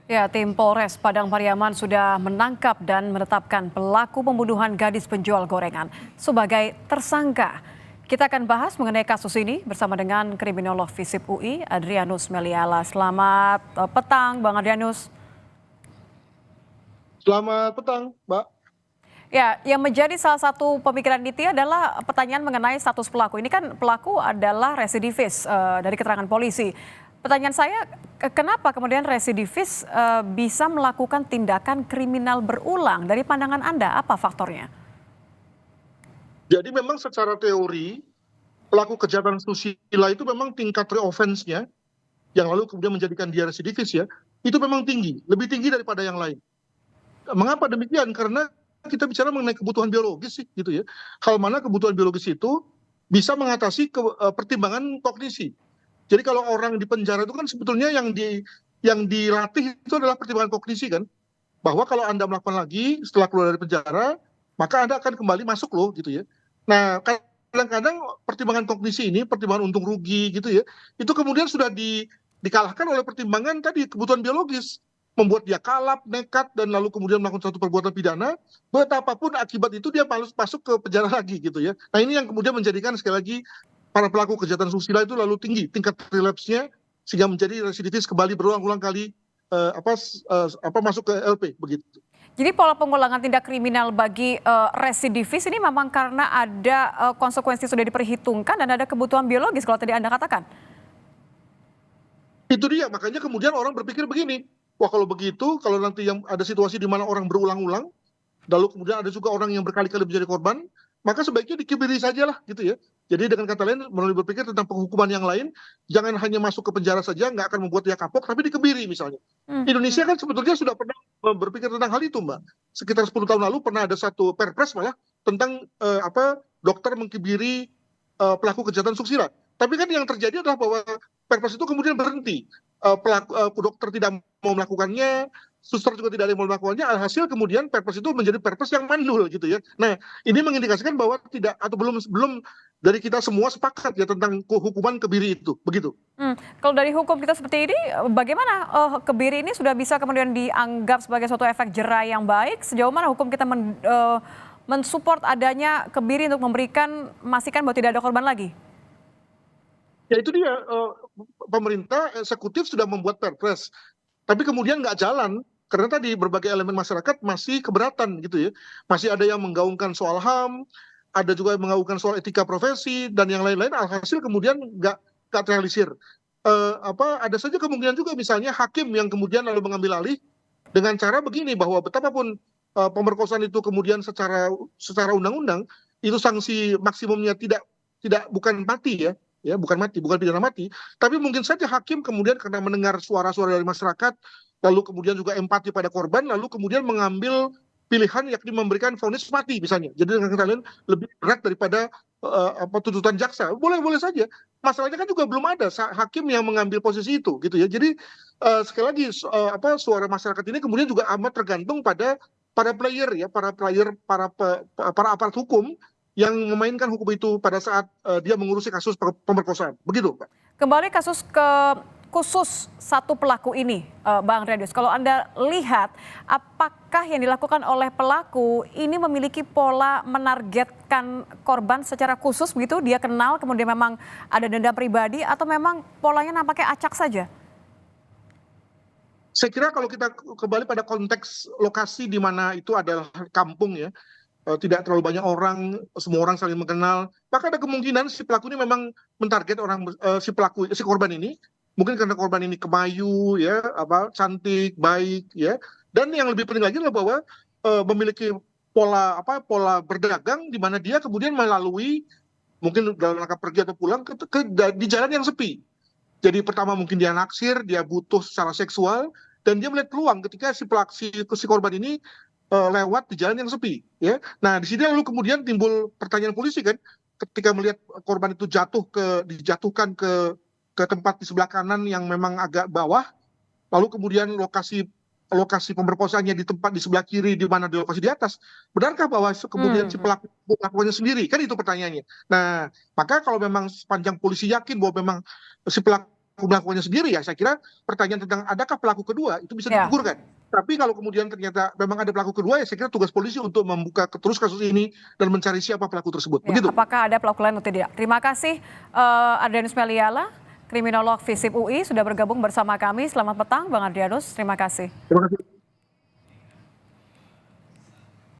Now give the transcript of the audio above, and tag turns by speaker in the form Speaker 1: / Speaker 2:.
Speaker 1: Ya, tim Polres Padang Pariaman sudah menangkap dan menetapkan pelaku pembunuhan gadis penjual gorengan sebagai tersangka. Kita akan bahas mengenai kasus ini bersama dengan kriminolog Visip UI, Adrianus Meliala. Selamat petang, Bang Adrianus.
Speaker 2: Selamat petang, Mbak.
Speaker 1: Ya, yang menjadi salah satu pemikiran Niti adalah pertanyaan mengenai status pelaku. Ini kan pelaku adalah residivis dari keterangan polisi. Pertanyaan saya, kenapa kemudian residivis bisa melakukan tindakan kriminal berulang? Dari pandangan Anda, apa faktornya?
Speaker 2: Jadi memang secara teori pelaku kejahatan susila itu memang tingkat reoffense-nya yang lalu kemudian menjadikan dia residivis ya, itu memang tinggi, lebih tinggi daripada yang lain. Mengapa demikian? Karena kita bicara mengenai kebutuhan biologis sih gitu ya. Hal mana kebutuhan biologis itu bisa mengatasi pertimbangan kognisi. Jadi kalau orang di penjara itu kan sebetulnya yang dilatih itu adalah pertimbangan kognisi kan. Bahwa kalau Anda melakukan lagi setelah keluar dari penjara, maka Anda akan kembali masuk loh gitu ya. Nah, kadang-kadang pertimbangan kognisi ini, pertimbangan untung rugi gitu ya, itu kemudian sudah dikalahkan oleh pertimbangan tadi kebutuhan biologis, membuat dia kalap, nekat, dan lalu kemudian melakukan suatu perbuatan pidana, betapapun akibat itu dia masuk ke penjara lagi gitu ya. Nah ini yang kemudian menjadikan sekali lagi para pelaku kejahatan susila itu lalu tinggi tingkat relapse-nya sehingga menjadi residivis kembali berulang-ulang kali masuk ke LP begitu.
Speaker 1: Jadi pola pengulangan tindak kriminal bagi residivis ini memang karena ada konsekuensi sudah diperhitungkan dan ada kebutuhan biologis kalau tadi Anda katakan.
Speaker 2: Itu dia, makanya kemudian orang berpikir begini, wah kalau begitu, kalau nanti yang ada situasi di mana orang berulang-ulang, lalu kemudian ada juga orang yang berkali-kali menjadi korban, maka sebaiknya dikebiri saja lah gitu ya. Jadi dengan kata lain, melalui berpikir tentang penghukuman yang lain, jangan hanya masuk ke penjara saja, nggak akan membuat dia kapok, tapi dikebiri misalnya. Indonesia kan sebetulnya sudah pernah berpikir tentang hal itu, Mbak. Sekitar 10 tahun lalu pernah ada satu perpres malah tentang dokter mengkebiri pelaku kejahatan susila. Tapi kan yang terjadi adalah bahwa perpres itu kemudian berhenti. Dokter tidak mau melakukannya, suster juga tidak ada yang mau melakukannya, alhasil kemudian perpres itu menjadi perpres yang mandul gitu ya. Nah, ini mengindikasikan bahwa tidak atau belum dari kita semua sepakat ya tentang hukuman kebiri itu, begitu.
Speaker 1: Kalau dari hukum kita seperti ini, bagaimana kebiri ini sudah bisa kemudian dianggap sebagai suatu efek jera yang baik? Sejauh mana hukum kita mensupport adanya kebiri untuk memberikan memastikan bahwa tidak ada korban lagi?
Speaker 2: Ya itu dia, pemerintah eksekutif sudah membuat perpres, tapi kemudian nggak jalan karena tadi berbagai elemen masyarakat masih keberatan gitu ya, masih ada yang menggaungkan soal HAM, ada juga yang menggaungkan soal etika profesi dan yang lain-lain, alhasil kemudian nggak terrealisir. Ada saja kemungkinan juga misalnya hakim yang kemudian lalu mengambil alih dengan cara begini bahwa betapapun pemerkosaan itu kemudian secara undang-undang itu sanksi maksimumnya tidak bukan mati ya bukan mati, bukan pidana mati, tapi mungkin saja hakim kemudian karena mendengar suara-suara dari masyarakat, lalu kemudian juga empati pada korban, lalu kemudian mengambil pilihan yakni memberikan vonis mati misalnya. Jadi dengan kata lain lebih berat daripada tuntutan jaksa. Boleh-boleh saja. Masalahnya kan juga belum ada hakim yang mengambil posisi itu gitu ya. Jadi sekali lagi suara masyarakat ini kemudian juga amat tergantung pada player ya, para aparat hukum yang memainkan hukum itu pada saat dia mengurusi kasus pemerkosaan. Begitu, Pak.
Speaker 1: Kembali kasus khusus satu pelaku ini, Bang Radius. Kalau Anda lihat, apakah yang dilakukan oleh pelaku ini memiliki pola menargetkan korban secara khusus begitu? Dia kenal, kemudian memang ada dendam pribadi, atau memang polanya nampaknya acak saja?
Speaker 2: Saya kira kalau kita kembali pada konteks lokasi di mana itu adalah kampung ya, tidak terlalu banyak orang, semua orang saling mengenal, maka ada kemungkinan si pelaku ini memang mentarget orang si korban ini, mungkin karena korban ini kemayu ya, cantik, baik ya, dan yang lebih penting lagi adalah bahwa memiliki pola berdagang di mana dia kemudian melalui mungkin dalam rangka pergi atau pulang di jalan yang sepi. Jadi pertama mungkin dia naksir, dia butuh secara seksual, dan dia melihat peluang ketika si korban ini lewat di jalan yang sepi ya. Nah di sini lalu kemudian timbul pertanyaan polisi kan, ketika melihat korban itu dijatuhkan ke tempat di sebelah kanan yang memang agak bawah, lalu kemudian lokasi pemerkosaannya di tempat di sebelah kiri di mana di lokasi di atas, benarkah bahwa kemudian si pelaku melakukannya sendiri, kan itu pertanyaannya. Nah maka kalau memang sepanjang polisi yakin bahwa memang si pelaku pelaku melakukannya sendiri, ya saya kira pertanyaan tentang adakah pelaku kedua itu bisa
Speaker 1: Ya.
Speaker 2: digugurkan. Tapi kalau kemudian ternyata memang ada pelaku kedua, ya saya kira tugas polisi untuk membuka terus kasus ini dan mencari siapa pelaku tersebut.
Speaker 1: Ya,
Speaker 2: Begitu.
Speaker 1: apakah ada pelaku lain atau tidak? Terima kasih Adrianus Meliala, kriminolog FISIP UI sudah bergabung bersama kami. Selamat petang Bang Adrianus, terima kasih.
Speaker 2: Terima kasih.